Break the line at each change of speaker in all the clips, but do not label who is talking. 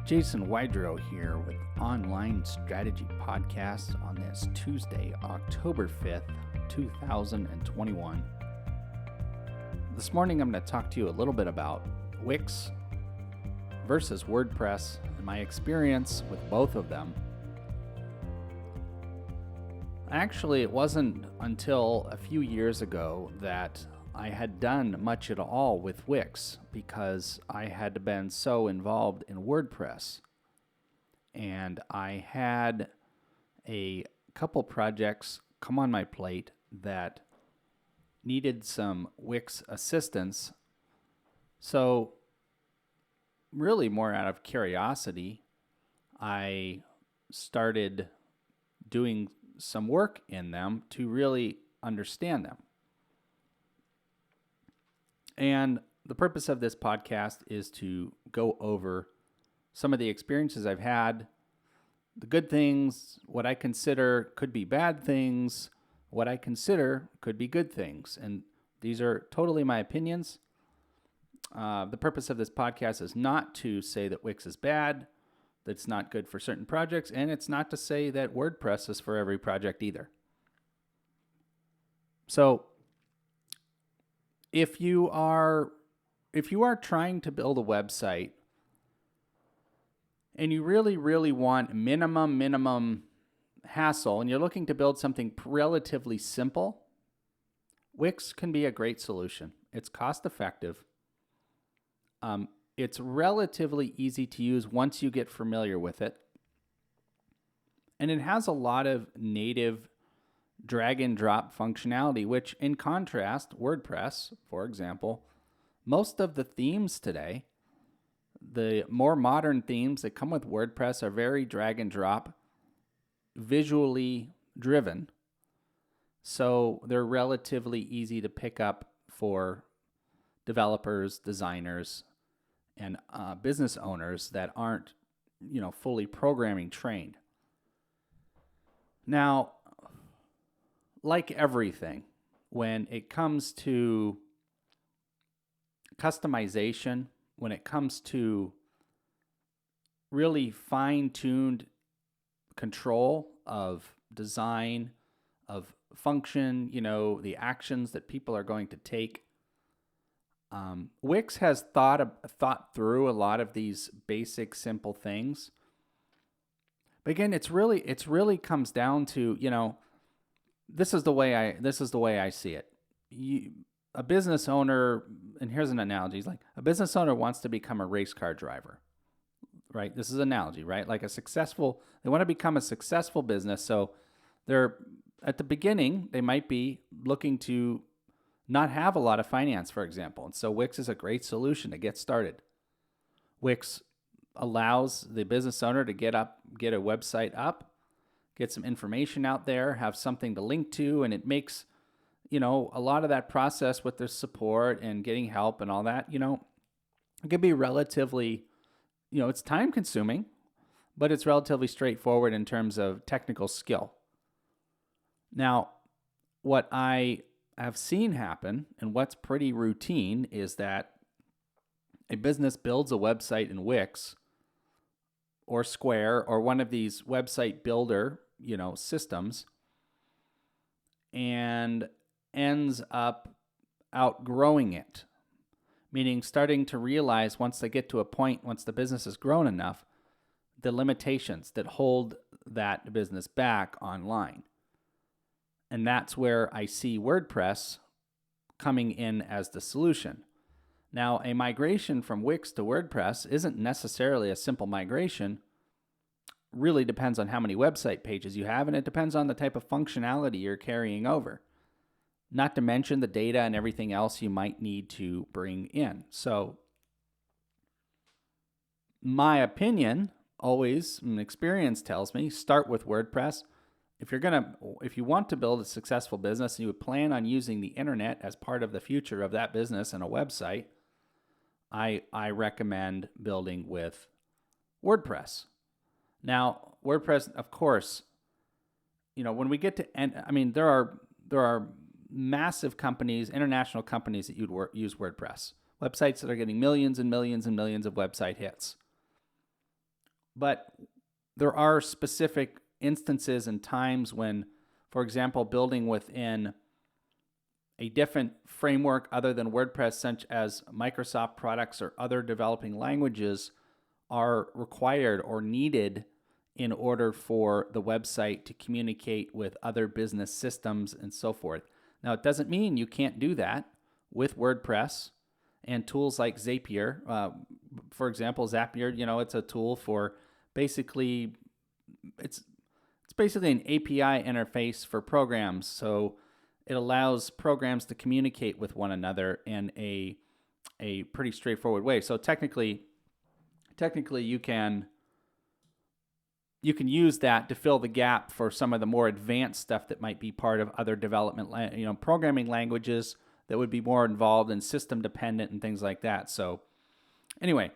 Jason Wydrow here with Online Strategy Podcast on this Tuesday, October 5th, 2021. This morning I'm going to talk to you a little bit about WIX versus WordPress and my experience with both of them. Actually, it wasn't until a few years ago that I had done much at all with WIX because I had been so involved in WordPress. And I had a couple projects come on my plate that needed some WIX assistance. So really more out of curiosity, I started doing some work in them to really understand them. And the purpose of this podcast is to go over some of the experiences I've had, the good things, what I consider could be bad things, what I consider could be good things. And these are totally my opinions. The purpose of this podcast is not to say that WIX is bad, that it's not good for certain projects, and it's not to say that WordPress is for every project either. So, if you are trying to build a website and you really want minimum hassle and you're looking to build something relatively simple, WIX can be a great solution. It's cost effective. It's relatively easy to use once you get familiar with it. And it has a lot of native drag and drop functionality, which in contrast, WordPress, for example, most of the themes today, the more modern themes that come with WordPress are very drag and drop, visually driven. So they're relatively easy to pick up for developers, designers, and business owners that aren't, fully programming trained. Now, like everything, when it comes to customization, when it comes to really fine-tuned control of design, of function, the actions that people are going to take, WIX has thought through a lot of these basic, simple things. But again, it's really comes down to, this is the way I see it. A business owner, and here's an analogy, it's like a business owner wants to become a race car driver, right? This is an analogy, right? Like they want to become a successful business. So they're at the beginning, they might be looking to not have a lot of finance, for example. And so WIX is a great solution to get started. WIX allows the business owner to get a website up, get some information out there, have something to link to, and it makes, a lot of that process with their support and getting help and all that, it can be relatively, it's time consuming, but it's relatively straightforward in terms of technical skill. Now, what I have seen happen and what's pretty routine is that a business builds a website in WIX or Square or one of these website builder, systems, and ends up outgrowing it, meaning starting to realize once they get to a point, once the business has grown enough, the limitations that hold that business back online. And that's where I see WordPress coming in as the solution. Now, a migration from WIX to WordPress isn't necessarily a simple migration. Really depends on how many website pages you have, and it depends on the type of functionality you're carrying over. Not to mention the data and everything else you might need to bring in. So, my opinion, always, and experience tells me, start with WordPress. If you want to build a successful business and you plan on using the internet as part of the future of that business and a website, I recommend building with WordPress. Now, WordPress, of course, when we get to there are massive companies, international companies that use WordPress. Websites that are getting millions and millions and millions of website hits. But there are specific instances and times when, for example, building within a different framework other than WordPress, such as Microsoft products or other developing languages, are required or needed in order for the website to communicate with other business systems and so forth. Now, it doesn't mean you can't do that with WordPress and tools like Zapier. For example, Zapier, it's a tool for basically, it's basically an API interface for programs. So it allows programs to communicate with one another in a pretty straightforward way. So technically you can use that to fill the gap for some of the more advanced stuff that might be part of other development, programming languages that would be more involved and system dependent and things like that. So anyway,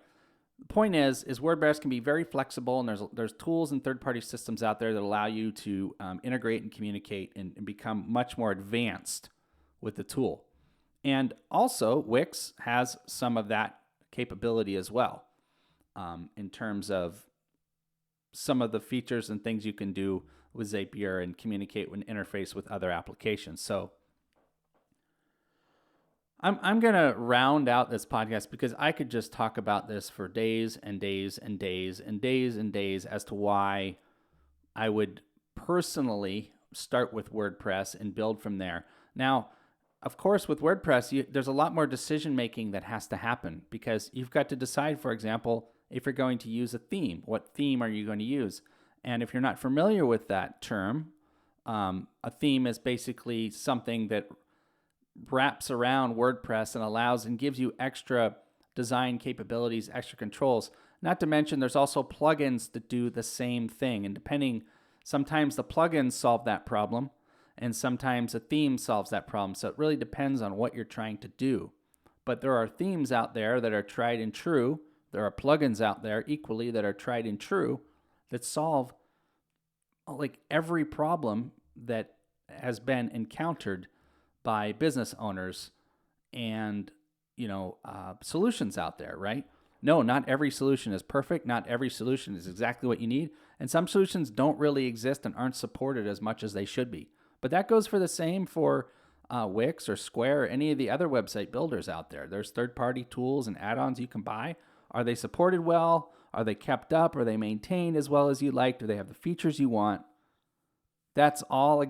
the point is WordPress can be very flexible, and there's tools and third-party systems out there that allow you to integrate and communicate and become much more advanced with the tool. And also, Wix has some of that capability as well, in terms of some of the features and things you can do with Zapier and communicate and interface with other applications. So I'm going to round out this podcast because I could just talk about this for days and days and days and days and days as to why I would personally start with WordPress and build from there. Now, of course, with WordPress, there's a lot more decision-making that has to happen because you've got to decide, for example, if you're going to use a theme. What theme are you going to use? And if you're not familiar with that term, a theme is basically something that wraps around WordPress and allows and gives you extra design capabilities, extra controls. Not to mention, there's also plugins that do the same thing. And sometimes the plugins solve that problem, and sometimes a theme solves that problem. So it really depends on what you're trying to do. But there are themes out there that are tried and true. There are plugins out there equally that are tried and true that solve like every problem that has been encountered by business owners and solutions out there, right? No, not every solution is perfect. Not every solution is exactly what you need. And some solutions don't really exist and aren't supported as much as they should be. But that goes for the same for Wix or Square or any of the other website builders out there. There's third-party tools and add-ons you can buy. Are they supported well? Are they kept up? Are they maintained as well as you like? Do they have the features you want? That's all,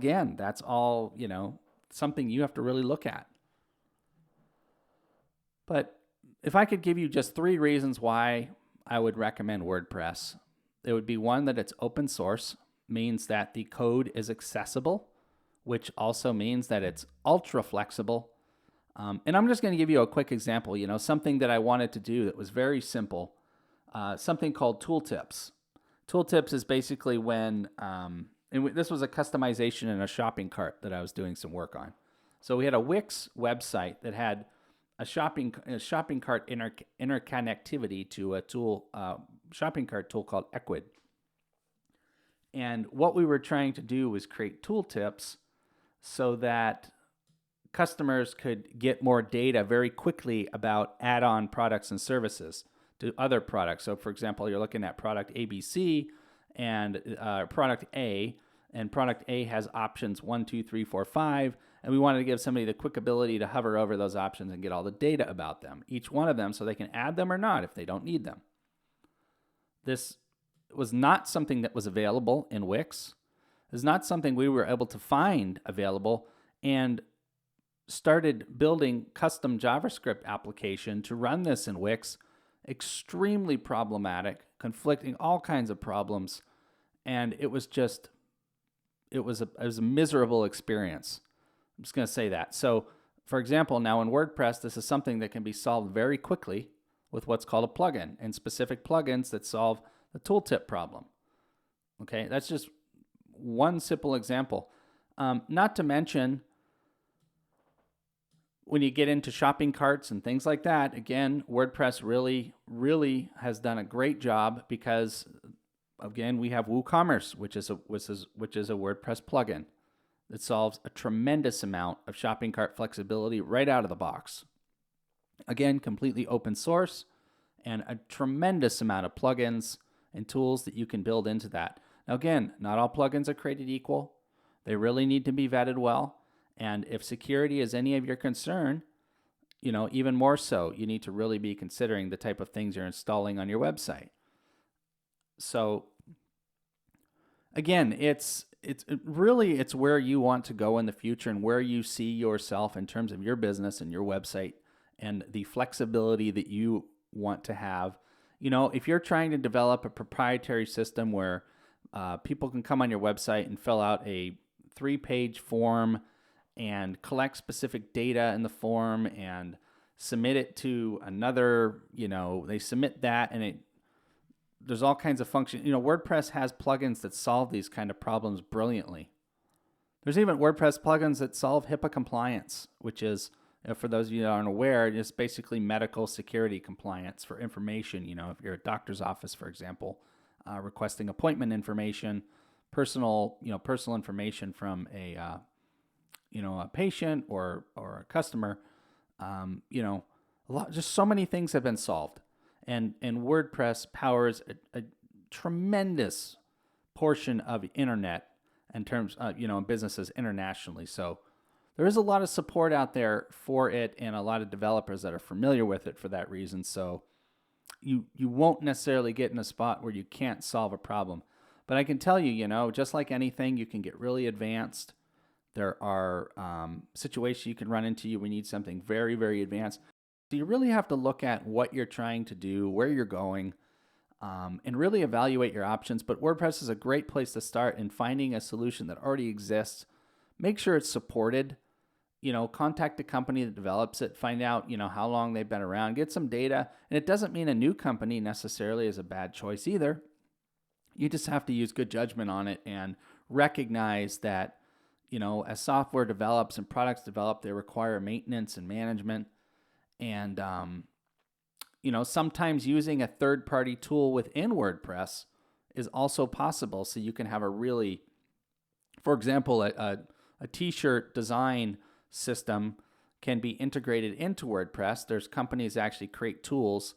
something you have to really look at. But if I could give you just 3 reasons why I would recommend WordPress, it would be one, that it's open source, means that the code is accessible, which also means that it's ultra flexible. And I'm just going to give you a quick example, something that I wanted to do that was very simple, something called tooltips. Tooltips is basically when, and this was a customization in a shopping cart that I was doing some work on. So we had a Wix website that had a shopping cart interconnectivity to a tool, shopping cart tool called Equid. And what we were trying to do was create tooltips so that customers could get more data very quickly about add-on products and services to other products. So, for example, you're looking at product ABC and product A, and product A has options 1, 2, 3, 4, 5, and we wanted to give somebody the quick ability to hover over those options and get all the data about them, each one of them, so they can add them or not if they don't need them. This was not something that was available in Wix. It's not something we were able to find available, and started building custom JavaScript application to run this in Wix. Extremely problematic, conflicting, all kinds of problems, and it was a miserable experience. I'm just going to say that. So, for example, now in WordPress, this is something that can be solved very quickly with what's called a plugin, and specific plugins that solve the tooltip problem. Okay, that's just one simple example. Not to mention, when you get into shopping carts and things like that, again, WordPress really, really has done a great job because, again, we have WooCommerce, which is a WordPress plugin that solves a tremendous amount of shopping cart flexibility right out of the box. Again, completely open source and a tremendous amount of plugins and tools that you can build into that. Now, again, not all plugins are created equal. They really need to be vetted well. And if security is any of your concern, even more so, you need to really be considering the type of things you're installing on your website. So again, it's where you want to go in the future and where you see yourself in terms of your business and your website and the flexibility that you want to have. If you're trying to develop a proprietary system where people can come on your website and fill out a 3-page form and collect specific data in the form and submit it to another, they submit that and there's all kinds of functions. WordPress has plugins that solve these kind of problems brilliantly. There's even WordPress plugins that solve HIPAA compliance, which is, for those of you that aren't aware, it's basically medical security compliance for information. If you're a doctor's office, for example, requesting appointment information, personal information from a patient or a customer, just so many things have been solved. And WordPress powers a tremendous portion of the internet in terms of, businesses internationally. So there is a lot of support out there for it and a lot of developers that are familiar with it for that reason. So you won't necessarily get in a spot where you can't solve a problem. But I can tell you, just like anything, you can get really advanced. There are situations you can run into when you need something very, very advanced. So you really have to look at what you're trying to do, where you're going, and really evaluate your options. But WordPress is a great place to start in finding a solution that already exists. Make sure it's supported. Contact the company that develops it. Find out, how long they've been around. Get some data. And it doesn't mean a new company necessarily is a bad choice either. You just have to use good judgment on it and recognize that, as software develops and products develop, they require maintenance and management. And, sometimes using a third-party tool within WordPress is also possible. So you can have for example, a t-shirt design system can be integrated into WordPress. There's companies that actually create tools,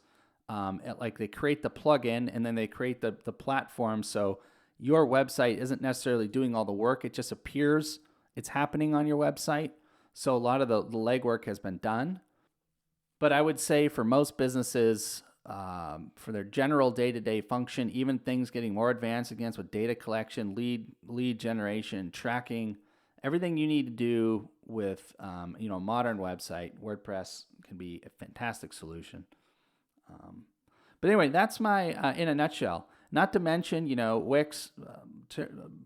like they create the plugin and then they create the platform. So your website isn't necessarily doing all the work. It just appears it's happening on your website. So a lot of the legwork has been done. But I would say for most businesses, for their general day-to-day function, even things getting more advanced with data collection, lead generation, tracking, everything you need to do with a modern website, WordPress can be a fantastic solution. But anyway, that's my in a nutshell. Not to mention, WIX,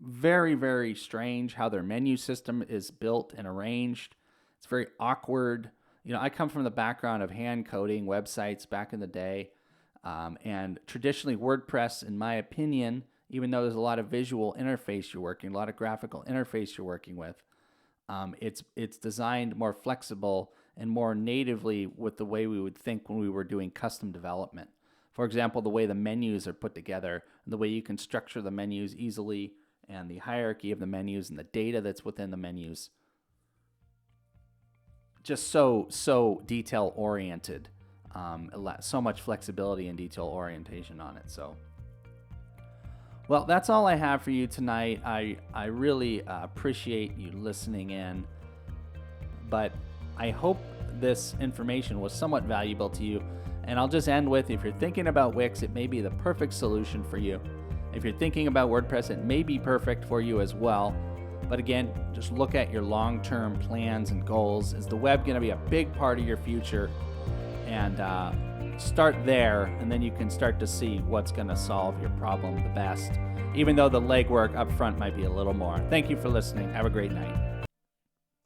very, very strange how their menu system is built and arranged. It's very awkward. I come from the background of hand coding websites back in the day. And traditionally WordPress, in my opinion, even though there's a lot of visual interface a lot of graphical interface you're working with, it's designed more flexible and more natively with the way we would think when we were doing custom development. For example, the way the menus are put together, the way you can structure the menus easily, and the hierarchy of the menus and the data that's within the menus. Just so detail oriented, so much flexibility and detail orientation on it. So, well, that's all I have for you tonight. I really appreciate you listening in, but I hope this information was somewhat valuable to you. And I'll just end with, if you're thinking about Wix, it may be the perfect solution for you. If you're thinking about WordPress, it may be perfect for you as well. But again, just look at your long-term plans and goals. Is the web going to be a big part of your future? And start there, and then you can start to see what's going to solve your problem the best, even though the legwork up front might be a little more. Thank you for listening. Have a great night.